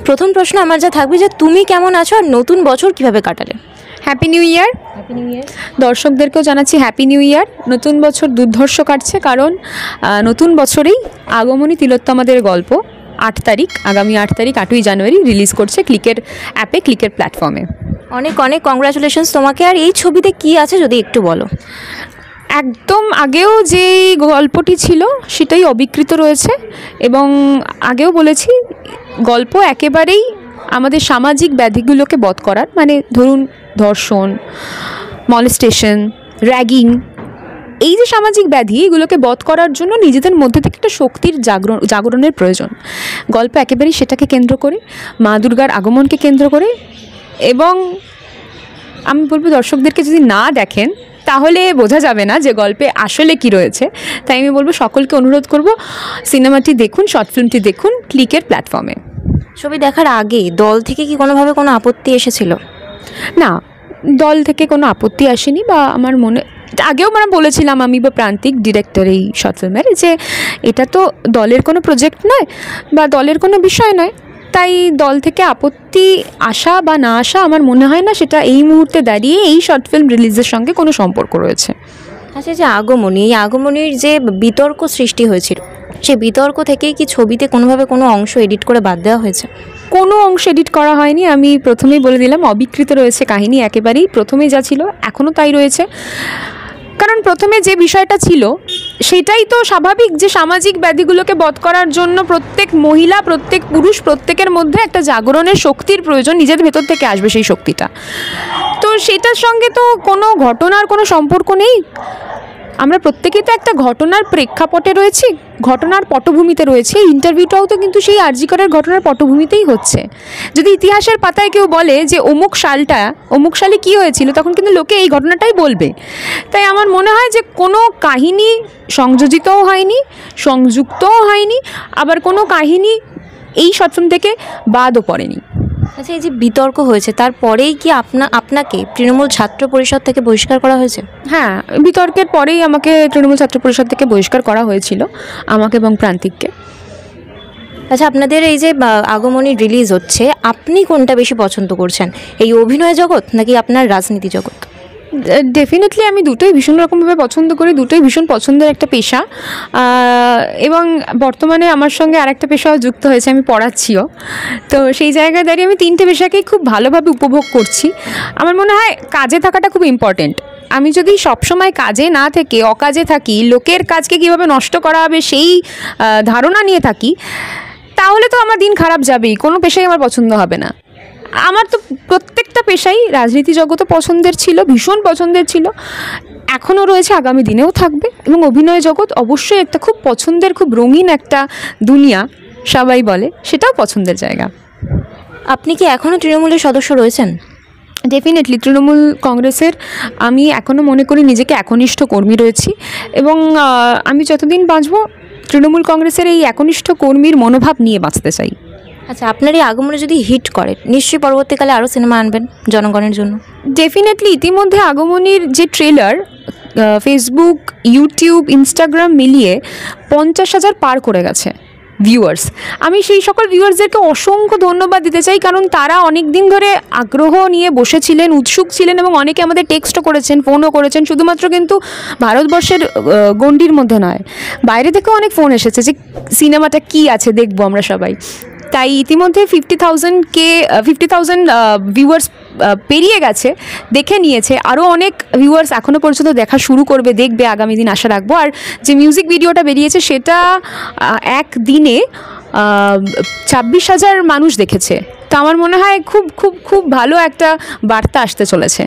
প্রথম প্রশ্ন আমার যা থাকবে যে তুমি কেমন আছো আর নতুন বছর কিভাবে কাটালে? Happy new year. দর্শকদেরকেও জানাচ্ছি হ্যাপি নিউ ইয়ার। নতুন বছর দুর্ধর্ষ কাটছে, কারণ নতুন বছরেই আগমনী তিলোত্তমাদের গল্প 8 তারিখ, আগামী 8 তারিখ 8ই জানুয়ারি রিলিজ করছে ক্লিকের অ্যাপে, ক্লিকের প্ল্যাটফর্মে। অনেক অনেক কংগ্রাচুলেশনস তোমাকে। আর এই ছবিতে কি আছে যদি একটু বলো। একদম আগেও যে গল্পটি ছিল সেটাই অবিকৃত রয়েছে, এবং আগেও বলেছি গল্প একেবারেই আমাদের সামাজিক ব্যাধিগুলোকে বধ করার, মানে ধরুন ধর্ষণ, মলেস্টেশন, র্যাগিং, এই যে সামাজিক ব্যাধি, এগুলোকে বধ করার জন্য নিজেদের মধ্যে থেকে একটা শক্তির জাগরণের প্রয়োজন। গল্প একেবারেই সেটাকে কেন্দ্র করে, মা দুর্গার আগমনকে কেন্দ্র করে। এবং আমি বলবো দর্শকদেরকে যদি না দেখেন তাহলে বোঝা যাবে না যে গল্পে আসলে কি রয়েছে। তাই আমি বলবো সকলকে অনুরোধ করব, সিনেমাটি দেখুন, শর্ট ফিল্মটি দেখুন ক্লিকের প্ল্যাটফর্মে। ছবি দেখার আগে দল থেকে কি কোনোভাবে কোনো আপত্তি এসেছিল? না, দল থেকে কোনো আপত্তি আসেনি, বা আমার মনে আগেও আমরা বলেছিলাম, আমি বা প্রান্তিক ডিরেক্টর এই শর্ট ফিল্মের, যে এটা তো দলের কোনো প্রজেক্ট নয় বা দলের কোনো বিষয় নয়, তাই দল থেকে আপত্তি আসা বা না আসা আমার মনে হয় না সেটা এই মুহূর্তে দাঁড়িয়ে এই শর্ট ফিল্ম রিলিজের সঙ্গে কোনো সম্পর্ক রয়েছে। আচ্ছা, যে আগমনী, এই আগমনীর যে বিতর্ক সৃষ্টি হয়েছিল, সেই বিতর্ক থেকেই কি ছবিতে কোনোভাবে কোনো অংশ এডিট করে বাদ দেওয়া হয়েছে? কোনো অংশ এডিট করা হয়নি। আমি প্রথমেই বলে দিলাম অবিকৃত রয়েছে কাহিনী, একেবারেই প্রথমে যা ছিল এখনও তাই রয়েছে। কারণ প্রথমে যে বিষয়টা ছিল সেটাই তো স্বাভাবিক, যে সামাজিক ব্যাধিগুলোকে বধ করার জন্য প্রত্যেক মহিলা, প্রত্যেক পুরুষ, প্রত্যেকের মধ্যে একটা জাগরণের শক্তির প্রয়োজন, নিজের ভেতর থেকে আসবে সেই শক্তিটা। তো সেটার সঙ্গে তো কোনো ঘটনার কোনো সম্পর্ক নেই। আমরা প্রত্যেকেই তো একটা ঘটনার প্রেক্ষাপটে রয়েছি, ঘটনার পটভূমিতে রয়েছে। এই ইন্টারভিউটাও তো কিন্তু সেই আর জি করের ঘটনার পটভূমিতেই হচ্ছে। যদি ইতিহাসের পাতায় কেউ বলে যে অমুক সালে কী হয়েছিল, তখন কিন্তু লোকে এই ঘটনাটাই বলবে। তাই আমার মনে হয় যে কোনো কাহিনী সংযোজিতও হয়নি, সংযুক্তও হয়নি, আবার কোনো কাহিনী এই শর্ট থেকে বাদও পড়েনি। আচ্ছা, এই যে বিতর্ক হয়েছে তারপরেই কি আপনাকে তৃণমূল ছাত্র পরিষদ থেকে বহিষ্কার করা হয়েছে? হ্যাঁ, বিতর্কের পরেই আমাকে তৃণমূল ছাত্র পরিষদ থেকে বহিষ্কার করা হয়েছিল, আমাকে এবং প্রান্তিককে। আচ্ছা, আপনাদের এই যে আগমনী রিলিজ হচ্ছে, আপনি কোনটা বেশি পছন্দ করছেন, এই অভিনয় জগৎ নাকি আপনার রাজনীতি জগৎ? ডেফিনেটলি আমি দুটোই ভীষণ রকমভাবে পছন্দ করি, দুটোই ভীষণ পছন্দের একটা পেশা। এবং বর্তমানে আমার সঙ্গে আরেকটা পেশাও যুক্ত হয়েছে, আমি পড়াচ্ছিও। তো সেই জায়গায় দাঁড়িয়ে আমি তিনটে পেশাকেই খুব ভালোভাবে উপভোগ করছি। আমার মনে হয় কাজে থাকাটা খুব ইম্পর্টেন্ট। আমি যদি সবসময় কাজে না থেকে অকাজে থাকি, লোকের কাজকে কীভাবে নষ্ট করা হবে সেই ধারণা নিয়ে থাকি, তাহলে তো আমার দিন খারাপ যাবেই, কোনো পেশাই আমার পছন্দ হবে না। আমার তো প্রত্যেকটা পেশাই, রাজনীতি জগতও পছন্দের ছিল, ভীষণ পছন্দের ছিল, এখনও রয়েছে, আগামী দিনেও থাকবে। এবং অভিনয় জগৎ অবশ্যই একটা খুব পছন্দের, খুব রঙিন একটা দুনিয়া, সবাই বলে, সেটাও পছন্দের জায়গা। আপনি কি এখনও তৃণমূলের সদস্য রয়েছেন? ডেফিনেটলি তৃণমূল কংগ্রেসের আমি এখনও মনে করি নিজেকে একনিষ্ঠ কর্মী রয়েছি, এবং আমি যতদিন বাঁচব তৃণমূল কংগ্রেসের এই একনিষ্ঠ কর্মীর মনোভাব নিয়ে বাঁচতে চাই। আচ্ছা, আপনার এই আগমনে যদি হিট করে, নিশ্চয়ই পরবর্তীকালে আরও সিনেমা আনবেন জনগণের জন্য। ডেফিনেটলি ইতিমধ্যে আগমনীর যে ট্রেলার ফেসবুক, ইউটিউব, ইনস্টাগ্রাম মিলিয়ে 50,000 পার করে গেছে ভিউয়ার্স। আমি সেই সকল ভিউয়ার্সদেরকে অসংখ্য ধন্যবাদ দিতে চাই, কারণ তারা অনেক দিন ধরে আগ্রহ নিয়ে বসেছিলেন, উৎসুক ছিলেন, এবং অনেকে আমাদের টেক্সটও করেছেন, ফোনও করেছেন। শুধুমাত্র কিন্তু ভারতবর্ষের গণ্ডির মধ্যে নয়, বাইরে থেকেও অনেক ফোন এসেছে যে সিনেমাটা কি আছে, দেখবো আমরা সবাই। তাই ইতিমধ্যে 50,000 ভিউয়ার্স পেরিয়ে গেছে, দেখে নিয়েছে। আরও অনেক ভিউয়ার্স এখনও পর্যন্ত দেখা শুরু করবে, দেখবে, আগামী দিন আশা রাখবো। আর যে মিউজিক ভিডিওটা বেরিয়েছে সেটা একদিনে 26,000 মানুষ দেখেছে। তো আমার মনে হয় খুব খুব খুব ভালো একটা বার্তা আসতে চলেছে।